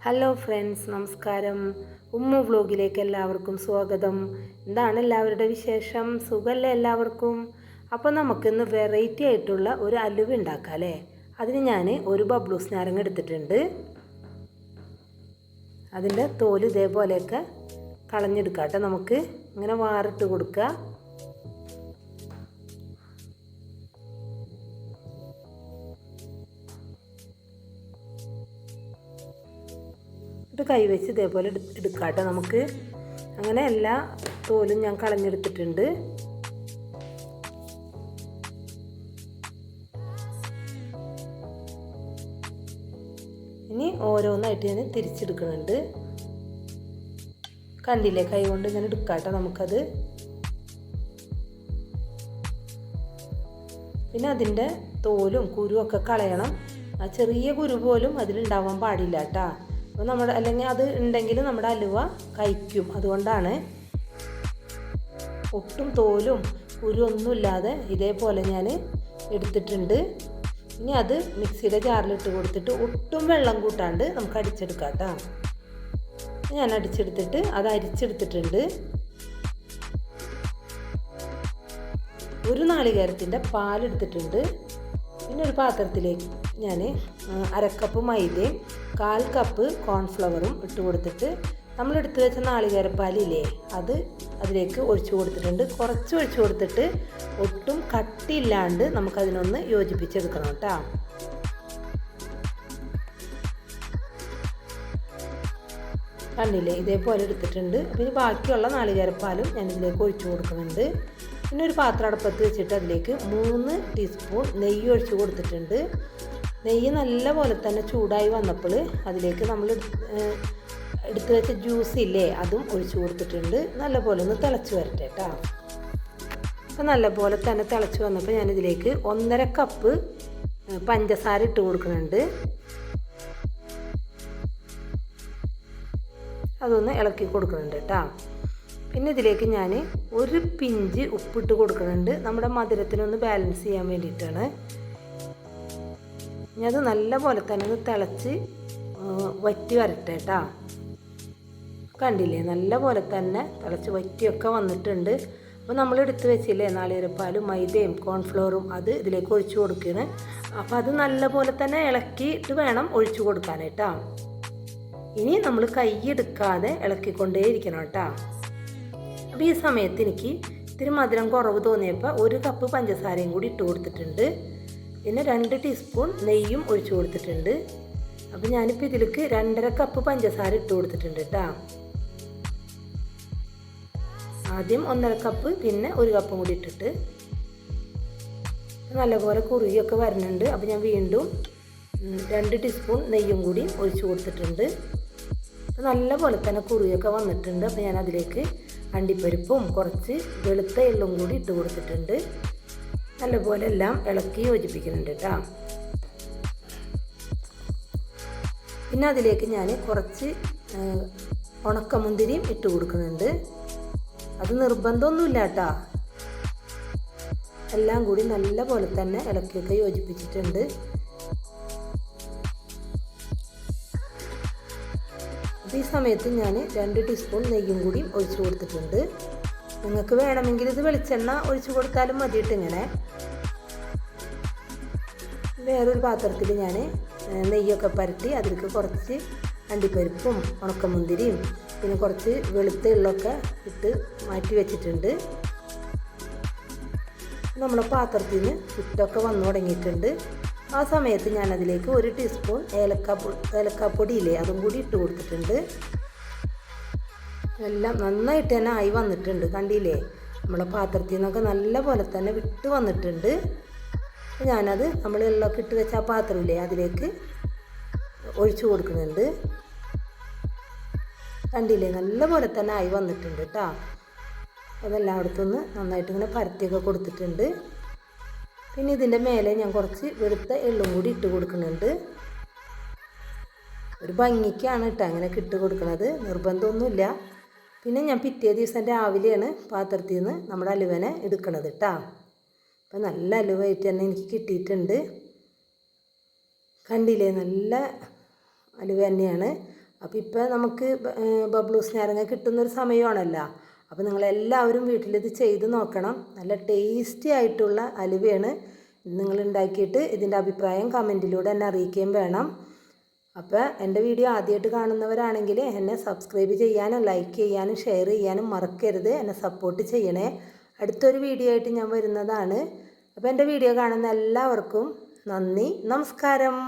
Hello friends, നമസ്കാരം. Umm വ്ലോഗിലേക്ക് എല്ലാവർക്കും സ്വാഗതം. എന്താണ് എല്ലാവരുടെ വിശേഷം? സുഖമല്ലേ എല്ലാവർക്കും? അപ്പോൾ നമുക്കിന്ന് വെറൈറ്റി ആയിട്ടുള്ള ഒരു അലുവ ഉണ്ടാക്കാം അല്ലേ? അതിന് ഞാൻ ഒരു ബബ്ലൂസ് നാരങ്ങ എടുത്തിട്ടുണ്ട്. അതിൻ്റെ തോല് ഇതേപോലെയൊക്കെ കളഞ്ഞെടുക്കാം കേട്ടോ. നമുക്ക് ഇങ്ങനെ വാറിട്ട് കൊടുക്കുക. കൈ വെച്ച് ഇതേപോലെ എടുക്കാട്ടോ നമുക്ക്. അങ്ങനെ എല്ലാ തോലും ഞാൻ കളഞ്ഞെടുത്തിട്ടുണ്ട്. ഇനി ഓരോന്നായിട്ട് ഞാൻ തിരിച്ചെടുക്കുന്നുണ്ട്. കണ്ടില്ലേ, കൈ കൊണ്ട് ഇങ്ങനെ എടുക്കാട്ടോ നമുക്കത്. പിന്നെ അതിൻ്റെ തോലും കുരുവും ഒക്കെ കളയണം. ആ ചെറിയ കുരു പോലും അതിലുണ്ടാവാൻ പാടില്ല കേട്ടോ. അപ്പോൾ നമ്മുടെ അല്ലെങ്കിൽ അത് ഉണ്ടെങ്കിൽ നമ്മുടെ അലുവ കഴിക്കും. അതുകൊണ്ടാണ് ഒട്ടും തോലും കുരു ഒന്നുമില്ലാതെ ഇതേപോലെ ഞാൻ എടുത്തിട്ടുണ്ട്. ഇനി അത് മിക്സിയുടെ ജാറിലിട്ട് കൊടുത്തിട്ട് ഒട്ടും വെള്ളം കൂട്ടാണ്ട് നമുക്ക് അടിച്ചെടുക്കാം കേട്ടോ. ഞാൻ അടിച്ചെടുത്തിട്ട് അത് അരിച്ചെടുത്തിട്ടുണ്ട്. ഒരു നാളികേരത്തിൻ്റെ പാലെടുത്തിട്ടുണ്ട്. പിന്നെ ഒരു പാത്രത്തിലേക്ക് ഞാൻ അരക്കപ്പ് മൈദയും 1/4 കപ്പ് കോൺഫ്ലവറും ഇട്ട് കൊടുത്തിട്ട് നമ്മൾ എടുത്തു വെച്ച നാളികേരപ്പാലില്ലേ അത് അതിലേക്ക് ഒഴിച്ചു കൊടുത്തിട്ടുണ്ട്. കുറച്ച് ഒഴിച്ചു കൊടുത്തിട്ട് ഒട്ടും കട്ടിയില്ലാണ്ട് നമുക്കതിനൊന്ന് യോജിപ്പിച്ചെടുക്കണം കേട്ടോ. കണ്ടില്ലേ, ഇതേപോലെ എടുത്തിട്ടുണ്ട്. പിന്നെ ബാക്കിയുള്ള നാളികേരപ്പാലും ഞാൻ ഇതിലേക്ക് ഒഴിച്ചു കൊടുക്കുന്നുണ്ട്. പിന്നെ ഒരു പാത്രം അടുപ്പത്ത് വെച്ചിട്ട് അതിലേക്ക് 3 ടീസ്പൂൺ നെയ്യ് ഒഴിച്ച് കൊടുത്തിട്ടുണ്ട്. നെയ്യ് നല്ലപോലെ തന്നെ ചൂടായി വന്നപ്പോൾ അതിലേക്ക് നമ്മൾ എടുത്തു വെച്ച ജ്യൂസ് ഇല്ലേ അതും ഒഴിച്ച് കൊടുത്തിട്ടുണ്ട്. നല്ലപോലെ ഒന്ന് തിളച്ച് വരട്ടെ കേട്ടോ. അപ്പോൾ നല്ലപോലെ തന്നെ തിളച്ച് വന്നപ്പോൾ ഞാനിതിലേക്ക് 1.5 കപ്പ് പഞ്ചസാര ഇട്ട് കൊടുക്കുന്നുണ്ട്. അതൊന്ന് ഇളക്കി കൊടുക്കുന്നുണ്ട് കേട്ടോ. പിന്നെ ഇതിലേക്ക് ഞാൻ ഒരു പിഞ്ച് ഉപ്പിട്ട് കൊടുക്കുന്നുണ്ട്. നമ്മുടെ മധുരത്തിനൊന്ന് ബാലൻസ് ചെയ്യാൻ വേണ്ടിയിട്ടാണ്. ഇനി അത് നല്ലപോലെ തന്നെ ഒന്ന് തിളച്ച് വറ്റി വരട്ടെ കേട്ടോ. കണ്ടില്ലേ, നല്ലപോലെ തന്നെ തിളച്ച് വറ്റിയൊക്കെ വന്നിട്ടുണ്ട്. അപ്പോൾ നമ്മൾ എടുത്ത് വെച്ചില്ലേ നാളികേരപ്പാലും മൈദയും കോൺഫ്ലവറും അത് ഇതിലേക്ക് ഒഴിച്ചു കൊടുക്കുകയാണ്. അപ്പോൾ അത് നല്ലപോലെ തന്നെ ഇളക്കിയിട്ട് വേണം ഒഴിച്ചു കൊടുക്കാനായിട്ടോ. ഇനി നമ്മൾ കൈയ്യെടുക്കാതെ ഇളക്കിക്കൊണ്ടേയിരിക്കണം കേട്ടോ. അപ്പോൾ ഈ സമയത്ത് എനിക്ക് ഇത്തിരി മധുരം കുറവ് തോന്നിയപ്പോൾ 1 കപ്പ് പഞ്ചസാരയും കൂടി ഇട്ട് കൊടുത്തിട്ടുണ്ട്. പിന്നെ 2 ടീസ്പൂൺ നെയ്യും ഒഴിച്ചു കൊടുത്തിട്ടുണ്ട്. അപ്പോൾ ഞാനിപ്പോൾ ഇതിലേക്ക് 2.5 കപ്പ് പഞ്ചസാര ഇട്ട് കൊടുത്തിട്ടുണ്ട് കേട്ടോ. ആദ്യം 1.5 കപ്പ് പിന്നെ 1 കപ്പും കൂടി ഇട്ടിട്ട് നല്ലപോലെ കുറുകിയൊക്കെ വരുന്നുണ്ട്. അപ്പോൾ ഞാൻ വീണ്ടും 2 ടീസ്പൂൺ നെയ്യും കൂടി ഒഴിച്ചു കൊടുത്തിട്ടുണ്ട്. നല്ലപോലെ തന്നെ കുറുകിയൊക്കെ വന്നിട്ടുണ്ട്. അപ്പോൾ ഞാൻ അതിലേക്ക് അണ്ടിപ്പരിപ്പും കുറച്ച് വെളുത്ത എള്ളും കൂടി ഇട്ട് കൊടുത്തിട്ടുണ്ട്. നല്ലപോലെ എല്ലാം ഇളക്കി യോജിപ്പിക്കുന്നുണ്ട് കേട്ടോ. പിന്നെ അതിലേക്ക് ഞാൻ കുറച്ച് ഉണക്കമുന്തിരിയും ഇട്ട് കൊടുക്കുന്നുണ്ട്. അത് നിർബന്ധമൊന്നുമില്ല കേട്ടോ. എല്ലാം കൂടി നല്ലപോലെ തന്നെ ഇളക്കിയൊക്കെ യോജിപ്പിച്ചിട്ടുണ്ട്. ഈ സമയത്ത് ഞാൻ 2 ടീസ്പൂൺ നെയ്യും കൂടി ഒഴിച്ചു കൊടുത്തിട്ടുണ്ട്. നിങ്ങൾക്ക് വേണമെങ്കിൽ ഇത് വെളിച്ചെണ്ണ ഒഴിച്ചു കൊടുത്താലും മതിയിട്ട്. ഇങ്ങനെ വേറൊരു പാത്രത്തിൽ ഞാൻ നെയ്യൊക്കെ പരട്ടി അതിലേക്ക് കുറച്ച് അണ്ടിപ്പരിപ്പും ഉണക്കമുന്തിരിയും പിന്നെ കുറച്ച് വെളുത്ത എള്ളൊക്കെ ഇട്ട് മാറ്റി വെച്ചിട്ടുണ്ട്. നമ്മുടെ പാത്രത്തിൽ നിന്ന് ചുറ്റൊക്കെ വന്നു തുടങ്ങിയിട്ടുണ്ട്. ആ സമയത്ത് ഞാനതിലേക്ക് 1 ടീസ്പൂൺ ഏലക്കാപ്പൊടിയില്ലേ അതും കൂടി ഇട്ട് കൊടുത്തിട്ടുണ്ട്. എല്ലാം നന്നായിട്ട് തന്നെ ആയി വന്നിട്ടുണ്ട്. കണ്ടില്ലേ, നമ്മളെ പാത്രത്തിൽ നിന്നൊക്കെ നല്ല പോലെ തന്നെ വിട്ട് വന്നിട്ടുണ്ട്. ഞാനത് നമ്മൾ എള്ളൊക്കെ ഇട്ട് വെച്ച ആ പാത്രമില്ലേ അതിലേക്ക് ഒഴിച്ചു കൊടുക്കുന്നുണ്ട്. കണ്ടില്ലേ, നല്ല പോലെ തന്നെ ആയി വന്നിട്ടുണ്ട് കേട്ടോ. അതെല്ലായിടത്തുനിന്ന് നന്നായിട്ട് ഇങ്ങനെ പരത്തിയൊക്കെ കൊടുത്തിട്ടുണ്ട്. പിന്നെ ഇതിൻ്റെ മേലെ ഞാൻ കുറച്ച് വെളുത്ത എള്ളും കൂടി ഇട്ട് കൊടുക്കുന്നുണ്ട്. ഒരു ഭംഗിക്കാണ് കേട്ടോ അങ്ങനെയൊക്കെ ഇട്ട് കൊടുക്കുന്നത്, നിർബന്ധമൊന്നുമില്ല. പിന്നെ ഞാൻ പിറ്റേ ദിവസം രാവിലെയാണ് പാത്രത്തിൽ നിന്ന് നമ്മുടെ അലുവനെ എടുക്കണത് കേട്ടോ. അപ്പോൾ നല്ല അലുവായിട്ട് തന്നെ എനിക്ക് കിട്ടിയിട്ടുണ്ട്. കണ്ടില്ലേ, നല്ല അലുവ തന്നെയാണ്. അപ്പോൾ ഇപ്പോൾ നമുക്ക് ബബ്ലൂസ് നാരങ്ങ കിട്ടുന്നൊരു സമയമാണല്ലോ. അപ്പോൾ നിങ്ങളെല്ലാവരും വീട്ടിലിത് ചെയ്ത് നോക്കണം. നല്ല ടേസ്റ്റി ആയിട്ടുള്ള അലുവയാണ്. നിങ്ങൾ ഉണ്ടാക്കിയിട്ട് ഇതിൻ്റെ അഭിപ്രായം കമൻറ്റിലൂടെ എന്നെ അറിയിക്കുകയും വേണം. അപ്പോൾ എൻ്റെ വീഡിയോ ആദ്യമായിട്ട് കാണുന്നവരാണെങ്കിൽ എന്നെ സബ്സ്ക്രൈബ് ചെയ്യാനും ലൈക്ക് ചെയ്യാനും ഷെയർ ചെയ്യാനും മറക്കരുത്. എന്നെ സപ്പോർട്ട് ചെയ്യണേ. അടുത്തൊരു വീഡിയോ ആയിട്ട് ഞാൻ വരുന്നതാണ്. അപ്പോൾ എൻ്റെ വീഡിയോ കാണുന്ന എല്ലാവർക്കും നന്ദി, നമസ്കാരം.